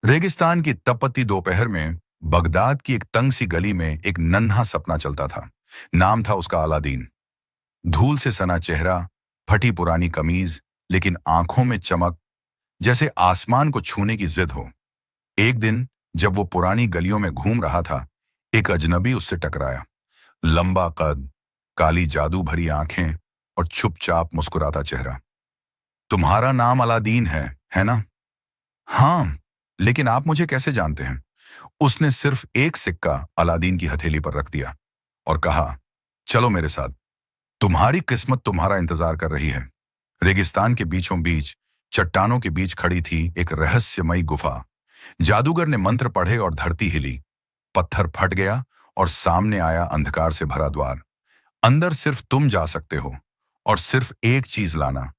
रेगिस्तान की तपती दोपहर में बगदाद की एक तंग सी गली में एक नन्हा सपना चलता था। नाम था उसका अलादीन। धूल से सना चेहरा, फटी पुरानी कमीज, लेकिन आंखों में चमक, जैसे आसमान को छूने की जिद हो। एक दिन जब वो पुरानी गलियों में घूम रहा था, एक अजनबी उससे टकराया। लंबा कद, काली जादू भरी आंखें और चुपचाप मुस्कुराता चेहरा। तुम्हारा नाम अलादीन है ना? हाँ, लेकिन आप मुझे कैसे जानते हैं? उसने सिर्फ एक सिक्का अलादीन की हथेली पर रख दिया और कहा, चलो मेरे साथ। तुम्हारी किस्मत तुम्हारा इंतजार कर रही है। रेगिस्तान के बीचों बीच, चट्टानों के बीच खड़ी थी एक रहस्यमयी गुफा। जादूगर ने मंत्र पढ़े और धरती हिली। पत्थर फट गया और सामने आया अंधकार से भरा द्वार। अंदर सिर्फ तुम जा सकते हो, और सिर्फ एक चीज लाना,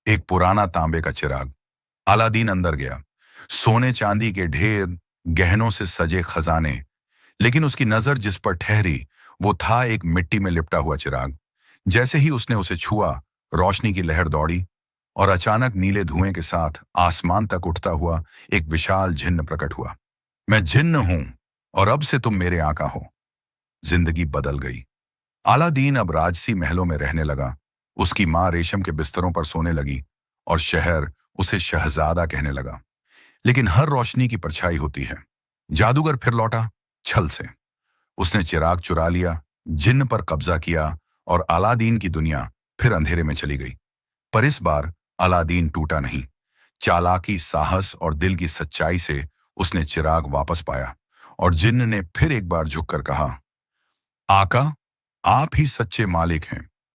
एक पुराना तांबे का चिराग। अलादीन अंदर गया। सोने चांदी के ढेर, गहनों से सजे खजाने, लेकिन उसकी नजर जिस पर ठहरी वो था एक मिट्टी में लिपटा हुआ चिराग। जैसे ही उसने उसे छुआ, रोशनी की लहर दौड़ी और अचानक नीले धुएं के साथ आसमान तक उठता हुआ एक विशाल जिन्न प्रकट हुआ। मैं जिन्न हूं, और अब से तुम मेरे आका हो। जिंदगी बदल गई। अलादीन अब राजसी महलों में रहने लगा। उसकी माँ रेशम के बिस्तरों पर सोने लगी और शहर उसे शहजादा कहने लगा। लेकिन हर रोशनी की परछाई होती है। जादूगर फिर लौटा, छल से। उसने चिराग चुरा लिया, जिन्न पर कब्जा किया, और अलादीन की दुनिया फिर अंधेरे में चली गई। पर इस बार अलादीन टूटा नहीं। चालाकी, साहस और दिल की सच्चाई से उसने चिराग वापस पाया, और जिन्न ने फिर एक बार झुककर कहा, आका, आप ही सच्चे मालिक हैं।